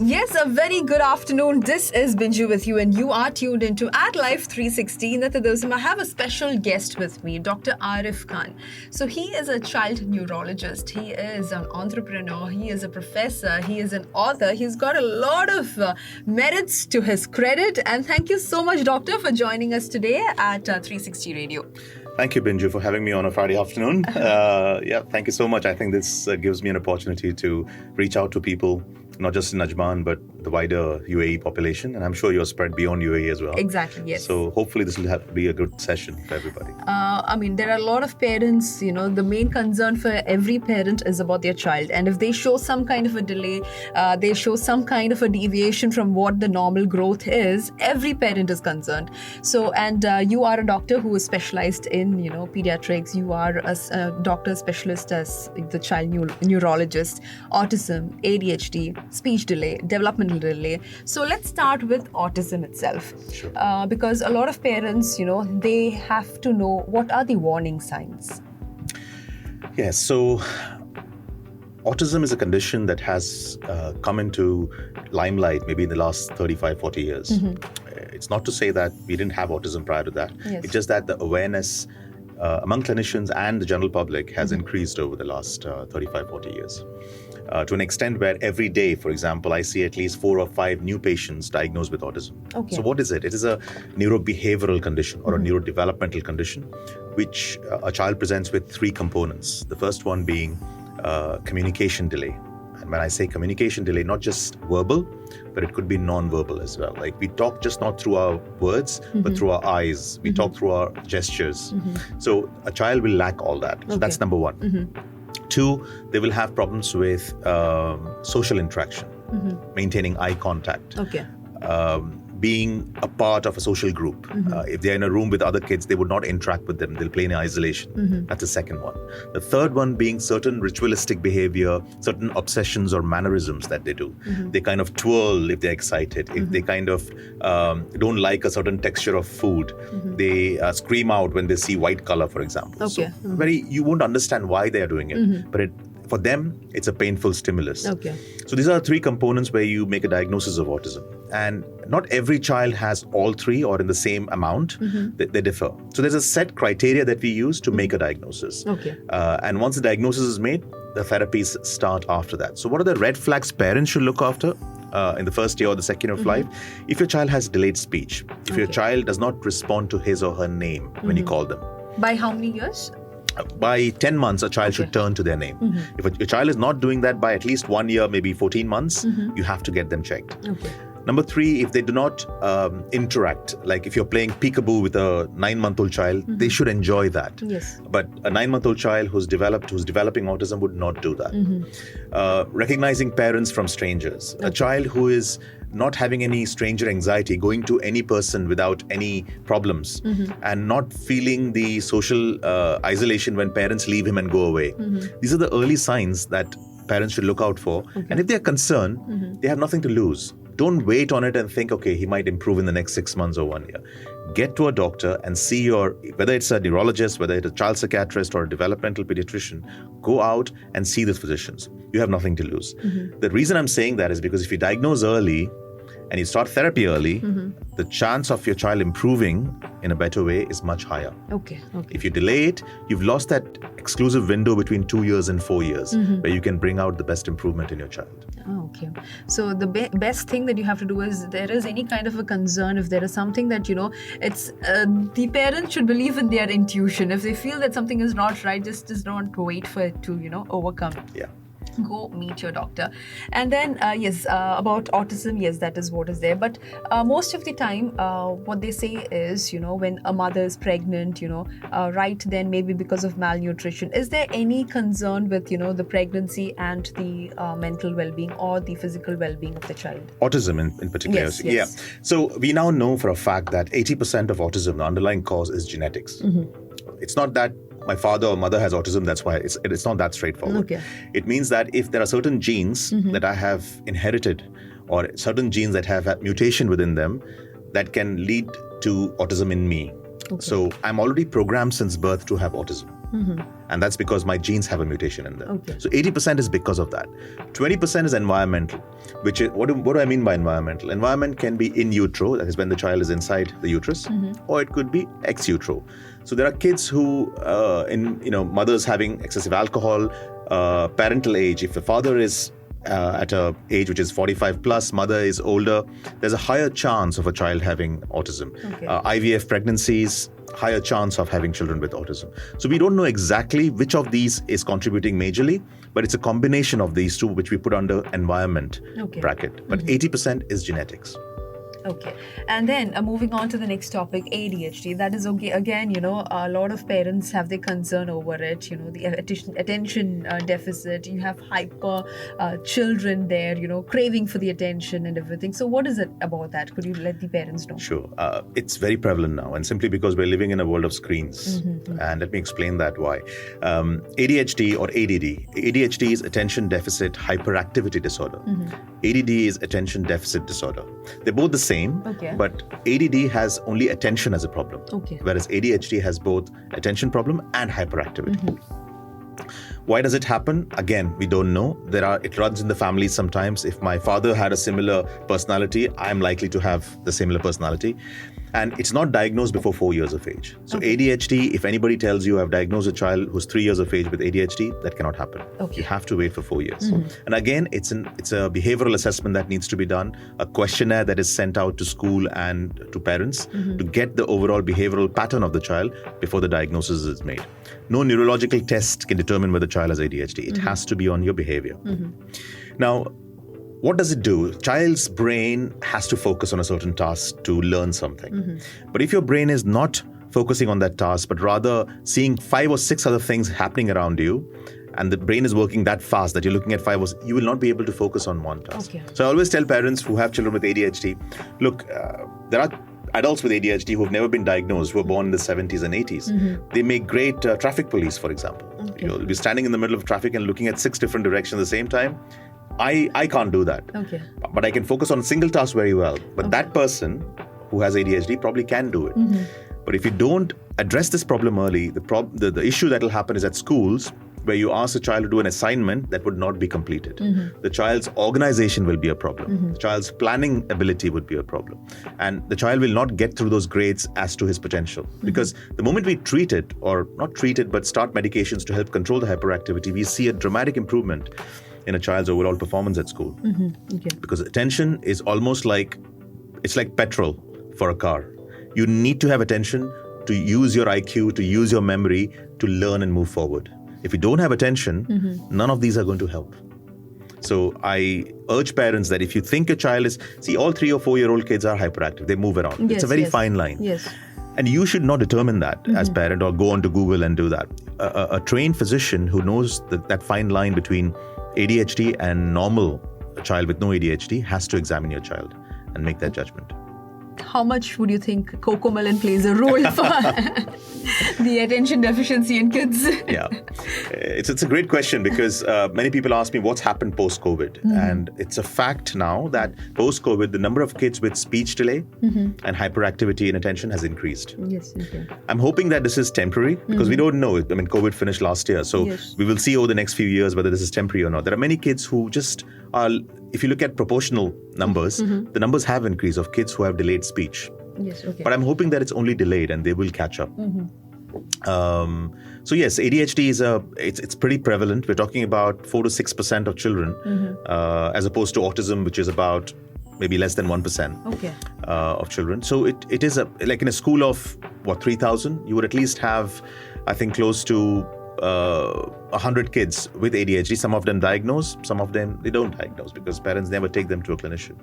Yes, a very good afternoon. This is Binju with you, and you are tuned into At Life 360. I have a special guest with me, Dr. Arif Khan. So he is a child neurologist. He is an entrepreneur. He is a professor. He is an author. He's got a lot of merits to his credit. And thank you so much, Doctor, for joining us today at 360 Radio. Thank you, Binju, for having me on a Friday afternoon. Thank you so much. I think this gives me an opportunity to reach out to people, not just in Ajman, but the wider UAE population. And I'm sure you're spread beyond UAE as well. Exactly, yes. So hopefully this will be a good session for everybody. There are a lot of parents, the main concern for every parent is about their child. And if they show some kind of a delay, they show some kind of a deviation from what the normal growth is, every parent is concerned. So, and you are a doctor who is specialized in, pediatrics. You are a doctor specialist as the child neurologist, autism, ADHD, speech delay, developmental delay. So let's start with autism itself. Sure. Because a lot of parents, they have to know what are the warning signs. Yes, so autism is a condition that has come into limelight maybe in the last 35, 40 years. Mm-hmm. It's not to say that we didn't have autism prior to that. Yes. It's just that the awareness among clinicians and the general public has increased over the last 35, 40 years. To an extent where every day, for example, I see at least 4 or 5 new patients diagnosed with autism. Okay. So what is it? It is a neurobehavioral condition or a neurodevelopmental condition, which a child presents with 3 components. The first one being communication delay. And when I say communication delay, not just verbal, but it could be non-verbal as well. Like we talk just not through our words, but through our eyes. We talk through our gestures. So a child will lack all that. So that's number 1. 2, they will have problems with social interaction, maintaining eye contact, being a part of a social group. If they're in a room with other kids, they would not interact with them. They'll play in isolation. That's the second one. The third one being certain ritualistic behavior, certain obsessions or mannerisms that they do. They kind of twirl if they're excited. If they kind of don't like a certain texture of food, they scream out when they see white color, for example. So you won't understand why they are doing it, but for them, it's a painful stimulus. So these are 3 components where you make a diagnosis of autism. And not every child has all 3 or in the same amount. They differ. So there's a set criteria that we use to make a diagnosis. And once the diagnosis is made, the therapies start after that. So what are the red flags parents should look after in the first year or the second year of life? If your child has delayed speech, if your child does not respond to his or her name when you call them. By how many years? By 10 months, a child should turn to their name. If your child is not doing that by at least 1 year, maybe 14 months, you have to get them checked. Number 3, if they do not interact, like if you're playing peekaboo with a 9-month-old child, they should enjoy that. Yes. But a 9-month-old child who's developing autism would not do that. Recognizing parents from strangers. A child who is not having any stranger anxiety, going to any person without any problems, and not feeling the social isolation when parents leave him and go away. These are the early signs that parents should look out for. And if they're concerned, they have nothing to lose. Don't wait on it and think, okay, he might improve in the next 6 months or 1 year. Get to a doctor and see whether it's a neurologist, whether it's a child psychiatrist or a developmental pediatrician, go out and see the physicians. You have nothing to lose. The reason I'm saying that is because if you diagnose early and you start therapy early, the chance of your child improving in a better way is much higher. If you delay it, you've lost that exclusive window between 2 years and 4 years where you can bring out the best improvement in your child. So the best thing that you have to do is, there is any kind of a concern, if there is something that, it's the parents should believe in their intuition. If they feel that something is not right, just don't wait for it to, overcome. Go meet your doctor. And then, about autism, yes, that is what is there. But most of the time, what they say is, when a mother is pregnant, right then, maybe because of malnutrition, is there any concern with, the pregnancy and the mental well-being or the physical well-being of the child? Autism in particular. Yes. Yeah. So we now know for a fact that 80% of autism, the underlying cause is genetics. It's not that my father or mother has autism, that's why it's not that straightforward. It means that if there are certain genes that I have inherited, or certain genes that have mutation within them, that can lead to autism in me. So I'm already programmed since birth to have autism. And that's because my genes have a mutation in them. Okay. So 80% is because of that. 20% is environmental, which is, what do I mean by environmental? Environment can be in utero, that is when the child is inside the uterus, or it could be ex utero. So there are kids who, mothers having excessive alcohol, parental age. If the father is at a age which is 45 plus, mother is older, there's a higher chance of a child having autism. Okay. IVF pregnancies, higher chance of having children with autism. So we don't know exactly which of these is contributing majorly, but it's a combination of these two which we put under environment bracket. But 80% is genetics. Okay. And then moving on to the next topic, ADHD. That is okay. Again, a lot of parents have their concern over it. The attention deficit. You have hyper children there, craving for the attention and everything. So what is it about that? Could you let the parents know? Sure. It's very prevalent now, and simply because we're living in a world of screens. And let me explain that why. ADHD or ADD. ADHD is attention deficit hyperactivity disorder. ADD is attention deficit disorder. They're both the same, but ADD has only attention as a problem, whereas ADHD has both attention problem and hyperactivity. Why does it happen? Again, we don't know. It runs in the family sometimes. If my father had a similar personality, I'm likely to have the similar personality. And it's not diagnosed before 4 years of age. So ADHD, if anybody tells you I've diagnosed a child who's 3 years of age with ADHD, that cannot happen. You have to wait for 4 years. And again, it's a behavioral assessment that needs to be done, a questionnaire that is sent out to school and to parents to get the overall behavioral pattern of the child before the diagnosis is made. No neurological test can determine whether the child has ADHD. It has to be on your behavior. Now, what does it do? Child's brain has to focus on a certain task to learn something. But if your brain is not focusing on that task, but rather seeing 5 or 6 other things happening around you, and the brain is working that fast that you're looking at 5 or 6, you will not be able to focus on one task. So I always tell parents who have children with ADHD, look, there are adults with ADHD who have never been diagnosed, who were born in the 70s and 80s. They make great traffic police, for example. You'll be standing in the middle of traffic and looking at 6 different directions at the same time. I can't do that. But I can focus on a single task very well. But that person who has ADHD probably can do it. But if you don't address this problem early, the issue that will happen is at schools where you ask a child to do an assignment that would not be completed. The child's organization will be a problem. The child's planning ability would be a problem. And the child will not get through those grades as to his potential. Because the moment we treat it, or not treat it, but start medications to help control the hyperactivity, we see a dramatic improvement in a child's overall performance at school. Because attention is almost like, it's like petrol for a car. You need to have attention to use your IQ, to use your memory, to learn and move forward. If you don't have attention, none of these are going to help. So I urge parents that if you think a child is, see, all 3 or 4 year old kids are hyperactive. They move around. It's a very fine line. And you should not determine that as parent or go onto Google and do that. A trained physician who knows that fine line between ADHD and normal, a child with no ADHD, has to examine your child and make that judgment. How much would you think Cocomelon plays a role for the attention deficiency in kids? It's a great question because many people ask me what's happened post-COVID. And it's a fact now that post-COVID, the number of kids with speech delay and hyperactivity in attention has increased. I'm hoping that this is temporary because we don't know. I mean, COVID finished last year. So we will see over the next few years whether this is temporary or not. There are many kids who just are, if you look at proportional numbers, the numbers have increased of kids who have delayed speech. But I'm hoping that it's only delayed and they will catch up. So yes, ADHD is it's pretty prevalent. We're talking about 4 to 6% of children, as opposed to autism, which is about maybe less than 1% of children. So it is like in a school of 3,000, you would at least have, I think, close to 100 kids with ADHD. Some of them diagnose, some of them they don't diagnose because parents never take them to a clinician.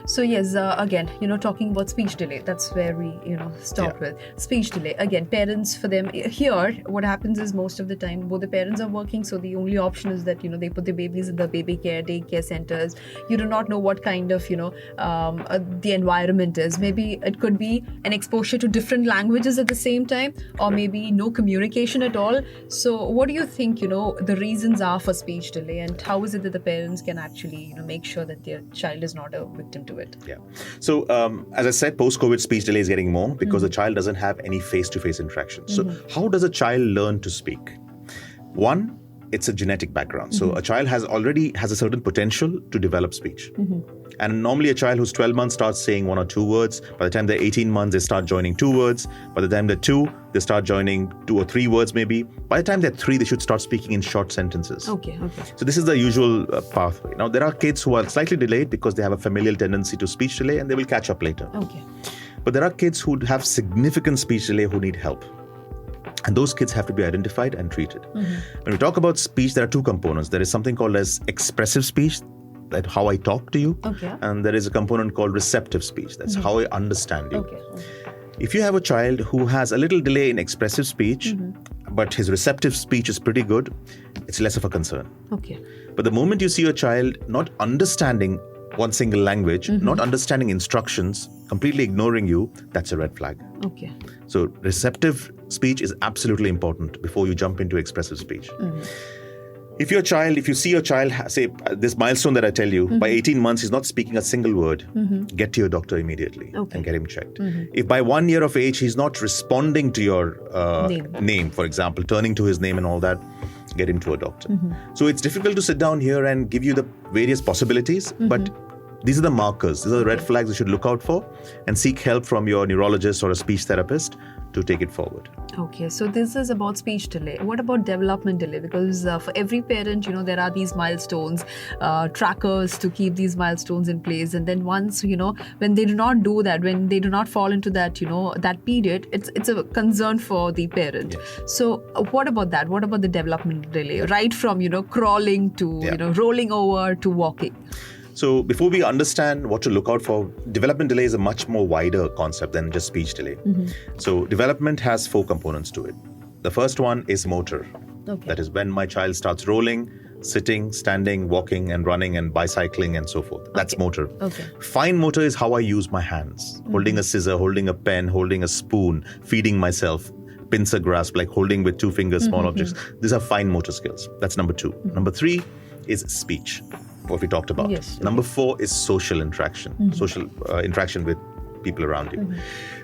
So yes, again, talking about speech delay, that's where we, start with. Speech delay. Again, parents, for them, here, what happens is most of the time, both the parents are working, so the only option is that, they put the babies in the baby care, daycare centers. You do not know what kind of, the environment is. Maybe it could be an exposure to different languages at the same time, or maybe no communication at all. So what do you think, the reasons are for speech delay, and how is it that the parents can actually, make sure that their child is is not a victim to it. Yeah. So, as I said, post-COVID speech delay is getting more because the child doesn't have any face-to-face interaction. So, how does a child learn to speak? One, it's a genetic background. So, a child has a certain potential to develop speech. And normally a child who's 12 months starts saying 1 or 2 words. By the time they're 18 months, they start joining 2 words. By the time they're 2, they start joining 2 or 3 words maybe. By the time they're 3, they should start speaking in short sentences. Okay. So this is the usual pathway. Now, there are kids who are slightly delayed because they have a familial tendency to speech delay and they will catch up later. Okay. But there are kids who have significant speech delay who need help. And those kids have to be identified and treated. When we talk about speech, there are 2 components. There is something called as expressive speech, that's how I talk to you. Okay. And there is a component called receptive speech. That's how I understand you. Okay. If you have a child who has a little delay in expressive speech, but his receptive speech is pretty good, it's less of a concern. Okay. But the moment you see a child not understanding one single language, not understanding instructions, completely ignoring you, that's a red flag. Okay. So receptive speech is absolutely important before you jump into expressive speech. If you see your child, say this milestone that I tell you, by 18 months he's not speaking a single word, get to your doctor immediately and get him checked. If by 1 year of age he's not responding to your name, for example, turning to his name and all that, get him to a doctor. So it's difficult to sit down here and give you the various possibilities, but these are the markers, these are the red flags you should look out for and seek help from your neurologist or a speech therapist to take it forward. Okay, so this is about speech delay. What about development delay? Because for every parent, there are these milestones, trackers to keep these milestones in place. And then once, when they do not do that, when they do not fall into that, that period, it's a concern for the parent. Yes. So what about that? What about the development delay? Right from, crawling to, rolling over to walking. So before we understand what to look out for, development delay is a much more wider concept than just speech delay. So development has 4 components to it. The first one is motor. Okay. That is when my child starts rolling, sitting, standing, walking and running and bicycling and so forth. That's motor. Okay. Fine motor is how I use my hands. Holding a scissor, holding a pen, holding a spoon, feeding myself, pincer grasp, like holding with 2 fingers small objects. These are fine motor skills. That's number 2. Number 3 is speech, what we talked about. Yes, okay. Number 4 is social interaction, social interaction with people around you.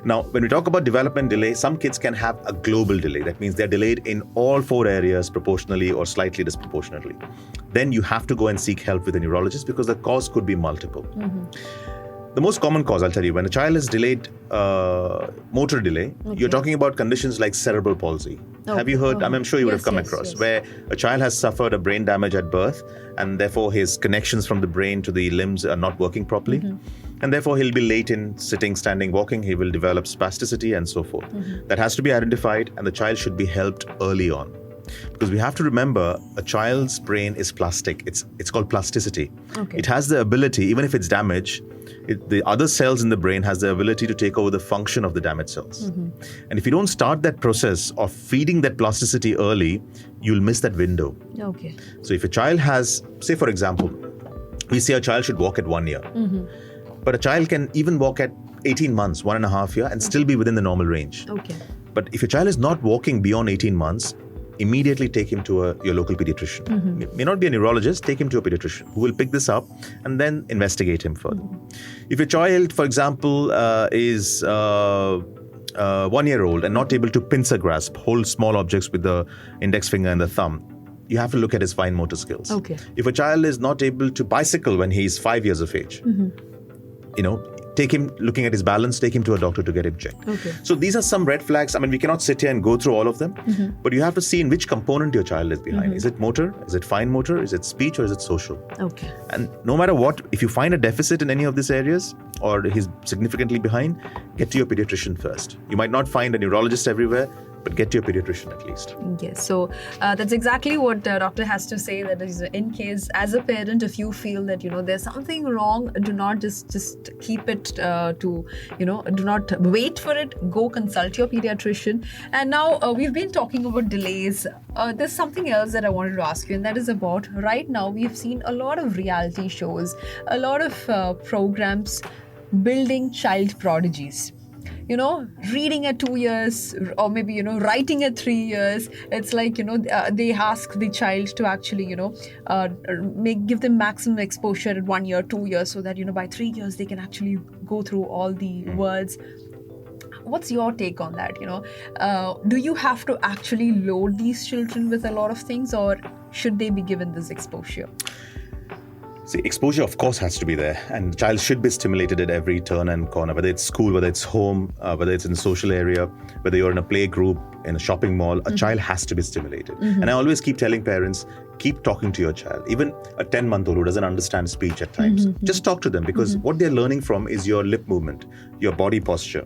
Now, when we talk about development delay, some kids can have a global delay. That means they're delayed in all 4 areas proportionally or slightly disproportionately. Then you have to go and seek help with a neurologist because the cause could be multiple. The most common cause, I'll tell you, when a child is delayed, motor delay, you're talking about conditions like cerebral palsy. Have you heard? I'm sure you would have come across, where a child has suffered a brain damage at birth and therefore his connections from the brain to the limbs are not working properly. And therefore he'll be late in sitting, standing, walking. He will develop spasticity and so forth. That has to be identified and the child should be helped early on. Because we have to remember, a child's brain is plastic. It's called plasticity. Okay. It has the ability, even if it's damaged, the other cells in the brain has the ability to take over the function of the damaged cells. And if you don't start that process of feeding that plasticity early, you'll miss that window. Okay. So if a child has, say for example, we say a child should walk at 1 year. But a child can even walk at 18 months, 1.5 years, and still be within the normal range. Okay. But if your child is not walking beyond 18 months, immediately take him to your local pediatrician. It may not be a neurologist, take him to a pediatrician who will pick this up and then investigate him further. If your child, for example, is 1 year old and not able to pincer grasp, hold small objects with the index finger and the thumb, you have to look at his fine motor skills. Okay. If a child is not able to bicycle when he is 5 years of age, take him, looking at his balance, take him to a doctor to get him checked. Okay. So these are some red flags. I mean, we cannot sit here and go through all of them, but you have to see in which component your child is behind. Is it motor? Is it fine motor? Is it speech or is it social? Okay. And no matter what, if you find a deficit in any of these areas or he's significantly behind, get to your pediatrician first. You might not find a neurologist everywhere, but get to your pediatrician at least. Yes, so that's exactly what doctor has to say, that is, in case as a parent, if you feel that there's something wrong, do not just keep it do not wait for it, go consult your pediatrician. And now we've been talking about delays. There's something else that I wanted to ask you, and that is about, right now we've seen a lot of reality shows, a lot of programs building child prodigies. reading at 2 years, or maybe, writing at 3 years. It's like, they ask the child to actually, give them maximum exposure at 1 year, 2 years, so that, by 3 years they can actually go through all the words. What's your take on that? Do you have to actually load these children with a lot of things, or should they be given this exposure? See, exposure, of course, has to be there. And the child should be stimulated at every turn and corner, whether it's school, whether it's home, whether it's in the social area, whether you're in a play group, in a shopping mall, a child has to be stimulated. And I always keep telling parents, keep talking to your child. Even a 10-month-old who doesn't understand speech at times, just talk to them, because what they're learning from is your lip movement, your body posture.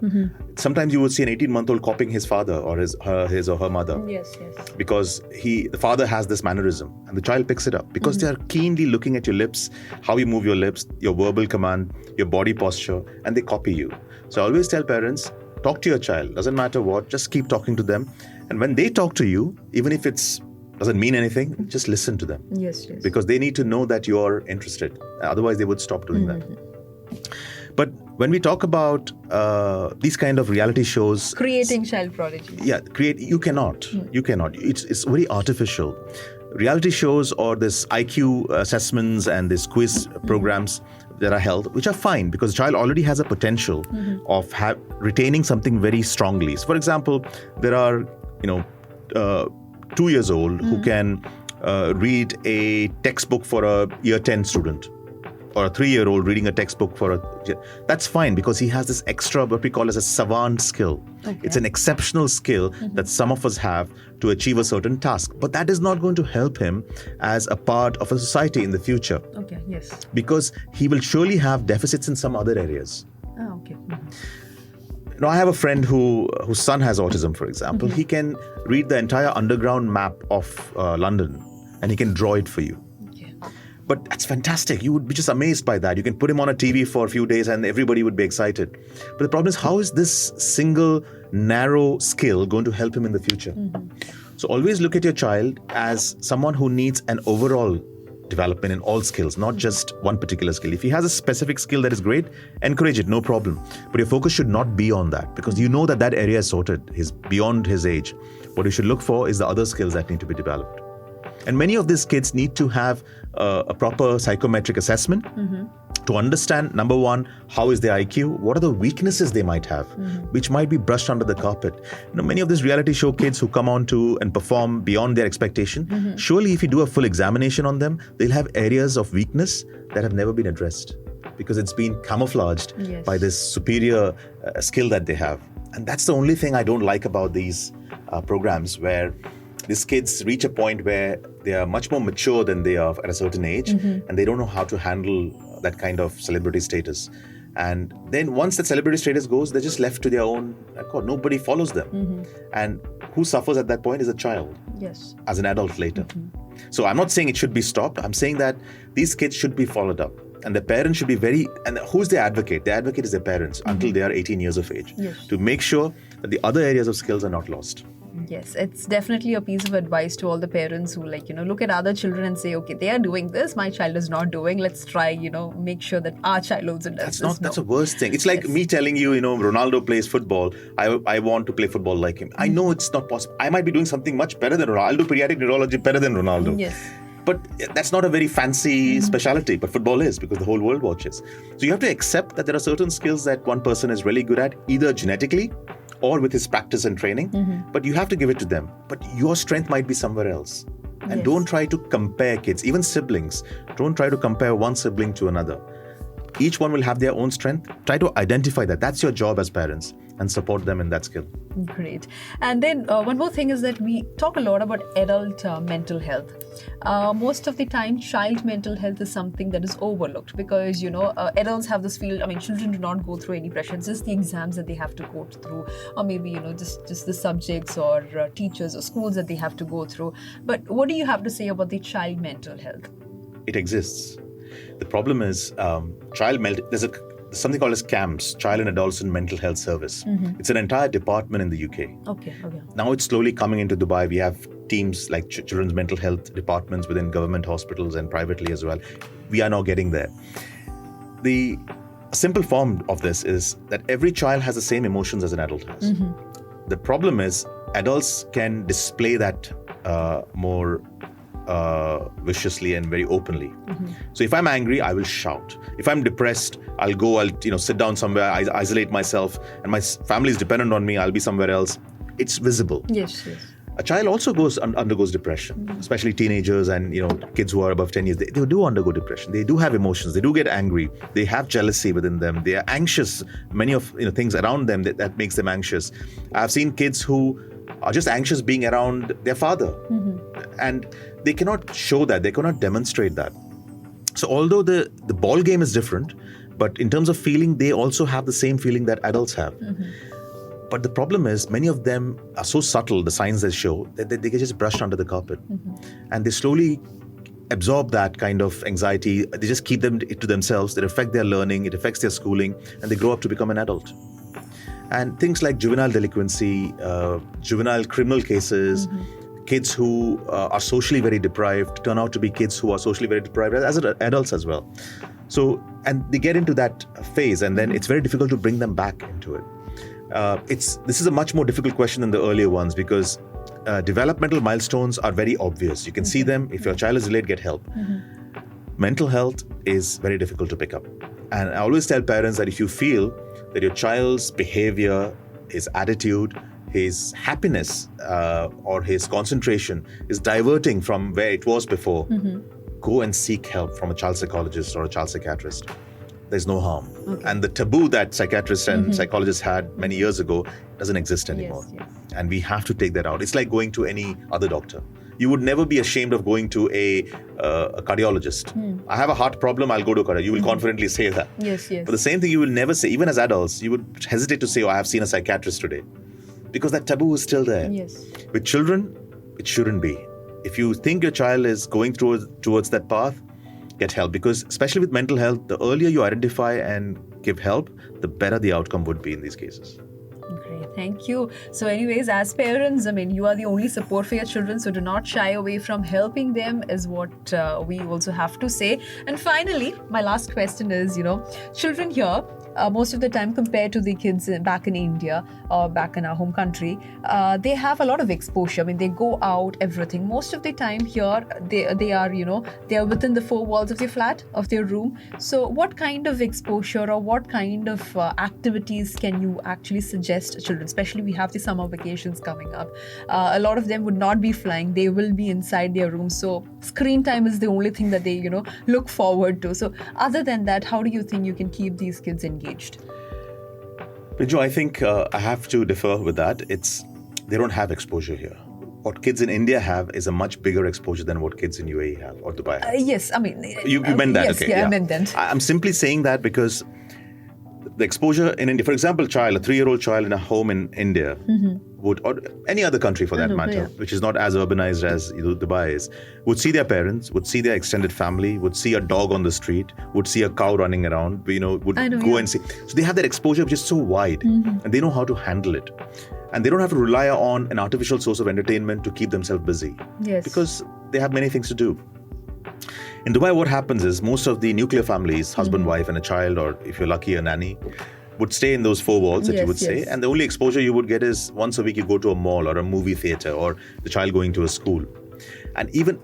Sometimes you would see an 18-month-old copying his father or his or her mother. Yes. Because the father has this mannerism and the child picks it up because they are keenly looking at your lips, how you move your lips, your verbal command, your body posture, and they copy you. So I always tell parents, talk to your child. Doesn't matter what, just keep talking to them. And when they talk to you, even if it's doesn't mean anything, just listen to them. Yes. Because they need to know that you're interested. Otherwise, they would stop doing that. But when we talk about these kind of reality shows, creating child prodigy. You cannot. It's very artificial. Reality shows or this IQ assessments and this quiz programs that are held, which are fine because the child already has a potential of retaining something very strongly. So, for example, there are 2 years old who can read a textbook for a year 10 student, or a 3-year-old reading a textbook that's fine because he has this extra, what we call as a savant skill. Okay. It's an exceptional skill that some of us have to achieve a certain task. But that is not going to help him as a part of a society in the future. Okay, yes. Because he will surely have deficits in some other areas. Oh, okay. I have a friend whose son has autism, for example. He can read the entire underground map of London and he can draw it for you. But that's fantastic. You would be just amazed by that. You can put him on a TV for a few days and everybody would be excited. But the problem is, how is this single narrow skill going to help him in the future? So always look at your child as someone who needs an overall development in all skills, not just one particular skill. If he has a specific skill that is great, encourage it, no problem. But your focus should not be on that, because you know that area is sorted. He's beyond his age. What you should look for is the other skills that need to be developed. And many of these kids need to have a proper psychometric assessment to understand, number one, how is their IQ? What are the weaknesses they might have, which might be brushed under the carpet? Many of these reality show kids who come on to and perform beyond their expectation, surely if you do a full examination on them, they'll have areas of weakness that have never been addressed because it's been camouflaged by this superior skill that they have. And that's the only thing I don't like about these programs, where these kids reach a point where they are much more mature than they are at a certain age, and they don't know how to handle that kind of celebrity status. And then once that celebrity status goes, they're just left to their own accord. Nobody follows them. And who suffers at that point is a child, as an adult later. So I'm not saying it should be stopped. I'm saying that these kids should be followed up. And the parents should be and who's their advocate? The advocate is their parents until they are 18 years of age, to make sure that the other areas of skills are not lost. Yes, it's definitely a piece of advice to all the parents who look at other children and say, okay, they are doing this, my child is not doing, let's try, make sure that our child also does this. That's the worst thing. It's like me telling you, Ronaldo plays football, I want to play football like him. I know it's not possible. I might be doing something much better than Ronaldo. I'll do pediatric neurology better than Ronaldo. Yes. But that's not a very fancy specialty, but football is, because the whole world watches. So you have to accept that there are certain skills that one person is really good at, either genetically or with his practice and training, but you have to give it to them. But your strength might be somewhere else. And don't try to compare kids, even siblings. Don't try to compare one sibling to another. Each one will have their own strength. Try to identify that. That's your job as parents, and support them in that skill. Great. And then one more thing is that we talk a lot about adult mental health. Most of the time, child mental health is something that is overlooked because, adults have this feel, children do not go through any pressure. It's just the exams that they have to go through, or maybe, just the subjects or teachers or schools that they have to go through. But what do you have to say about the child mental health? It exists. The problem is there's something called as CAMS, Child and Adolescent Mental Health Service. It's an entire department in the UK. Okay. Now it's slowly coming into Dubai. We have teams like children's mental health departments within government hospitals and privately as well. We are now getting there. The a simple form of this is that every child has the same emotions as an adult has. The problem is adults can display that more viciously and very openly. So if I'm angry, I will shout. If I'm depressed, I'll sit down somewhere, isolate myself, and my family is dependent on me, I'll be somewhere else. It's visible. Yes. A child also undergoes depression, especially teenagers and kids who are above 10 years. They do undergo depression. They do have emotions. They do get angry. They have jealousy within them. They are anxious. Many of things around them that makes them anxious. I've seen kids who are just anxious being around their father, and they cannot show that. They cannot demonstrate that. So although the ball game is different, but in terms of feeling, they also have the same feeling that adults have. But the problem is many of them are so subtle, the signs they show, that they get just brushed under the carpet. And they slowly absorb that kind of anxiety. They just keep them to themselves. It affects their learning, it affects their schooling, and they grow up to become an adult. And things like juvenile delinquency, juvenile criminal cases, kids who are socially very deprived turn out to be kids who are socially very deprived as adults as well. So, and they get into that phase, and then it's very difficult to bring them back into it. This is a much more difficult question than the earlier ones, because developmental milestones are very obvious. You can see them. If your child is delayed, get help. Mental health is very difficult to pick up. And I always tell parents that if you feel that your child's behavior, his attitude, his happiness, or his concentration is diverting from where it was before, go and seek help from a child psychologist or a child psychiatrist. There's no harm. And the taboo that psychiatrists and psychologists had many years ago doesn't exist anymore. Yes. And we have to take that out. It's like going to any other doctor. You would never be ashamed of going to a cardiologist. I have a heart problem, I'll go to a cardiologist. You will confidently say that. Yes. But the same thing you will never say, even as adults, you would hesitate to say, I have seen a psychiatrist today. Because that taboo is still there. Yes. With children, it shouldn't be. If you think your child is going towards that path, get help. Because especially with mental health, the earlier you identify and give help, the better the outcome would be in these cases. Great, thank you. So anyways, as parents, you are the only support for your children, so do not shy away from helping them is what we also have to say. And finally, my last question is, children here, most of the time compared to the kids back in India or back in our home country, they have a lot of exposure. They go out, everything. Most of the time here, they are within the four walls of their flat, of their room. So what kind of exposure or what kind of activities can you actually suggest to children? Especially we have the summer vacations coming up. A lot of them would not be flying. They will be inside their room. So screen time is the only thing that they, look forward to. So other than that, how do you think you can keep these kids engaged? Binju, I think I have to differ with that. They don't have exposure here. What kids in India have is a much bigger exposure than what kids in UAE have or Dubai have. Yes, You meant that, yes, okay. Yeah, I meant that. I'm simply saying that because the exposure in India, for example, a 3-year-old child in a home in India would, or any other country for that matter, which is not as urbanized as Dubai is, would see their parents, would see their extended family, would see a dog on the street, would see a cow running around, would go and see. So they have that exposure which is so wide, and they know how to handle it. And they don't have to rely on an artificial source of entertainment to keep themselves busy. Yes. Because they have many things to do. In Dubai, what happens is most of the nuclear families, husband, wife, and a child, or if you're lucky, a nanny, would stay in those four walls that you would say. And the only exposure you would get is once a week you go to a mall or a movie theater, or the child going to a school. And even,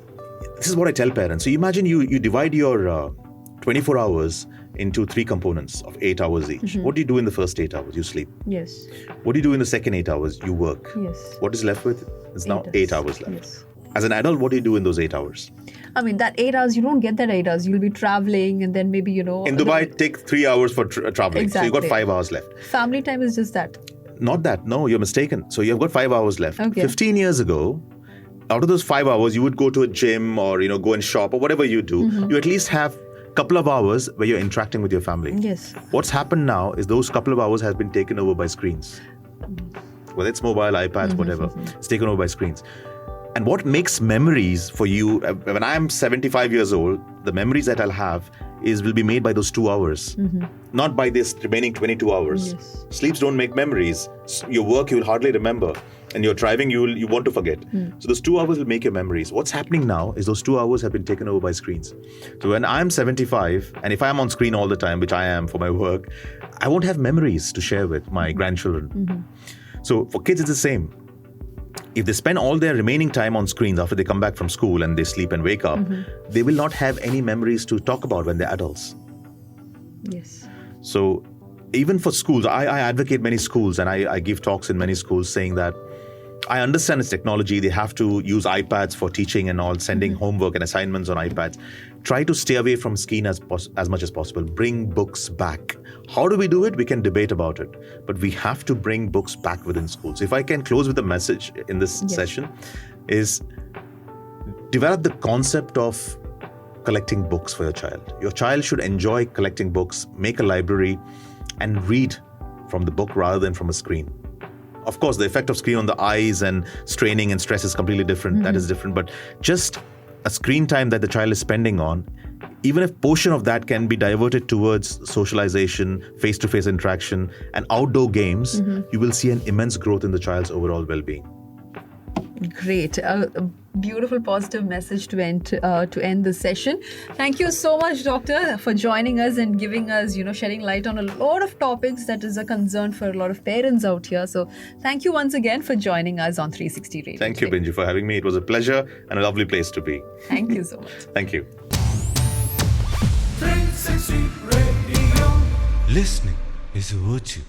this is what I tell parents. So imagine you divide your 24 hours into 3 components of 8 hours each. What do you do in the first 8 hours? You sleep. Yes. What do you do in the second 8 hours? You work. Yes. What is left with? There's now 8 hours left. Yes. As an adult, what do you do in those 8 hours? That 8 hours, you don't get that 8 hours. You'll be traveling and then maybe, In Dubai, take 3 hours for traveling. Exactly. So you've got 5 hours left. Family time is just that. Not that. No, you're mistaken. So you've got 5 hours left. Okay. 15 years ago, out of those 5 hours, you would go to a gym or, go and shop or whatever you do. You at least have a couple of hours where you're interacting with your family. Yes. What's happened now is those couple of hours has been taken over by screens. Whether it's mobile, iPads, whatever. It's taken over by screens. And what makes memories for you, when I'm 75 years old, the memories that I'll have will be made by those 2 hours, not by this remaining 22 hours. Yes. Sleeps don't make memories. Your work you will hardly remember. and you're driving, you want to forget. So those 2 hours will make your memories. What's happening now is those 2 hours have been taken over by screens. So when I'm 75, and if I'm on screen all the time, which I am for my work, I won't have memories to share with my grandchildren. So for kids, it's the same. If they spend all their remaining time on screens after they come back from school and they sleep and wake up, they will not have any memories to talk about when they're adults. Yes. So even for schools, I advocate many schools, and I give talks in many schools saying that I understand it's technology. They have to use iPads for teaching and all, sending homework and assignments on iPads. Try to stay away from screen as much as possible. Bring books back. How do we do it? We can debate about it. But we have to bring books back within schools. If I can close with a message in this session, is develop the concept of collecting books for your child. Your child should enjoy collecting books, make a library, and read from the book rather than from a screen. Of course, the effect of screen on the eyes and straining and stress is completely different. That is different. But just a screen time that the child is spending on, even if portion of that can be diverted towards socialization, face-to-face interaction, and outdoor games, you will see an immense growth in the child's overall well-being. Great. A beautiful positive message to end the session. Thank you so much, Doctor, for joining us and giving us, shedding light on a lot of topics that is a concern for a lot of parents out here. So thank you once again for joining us on 360 Radio. Thank you, Binju, for having me. It was a pleasure and a lovely place to be. Thank you so much. Thank you. 360 Radio. Listening is a virtue.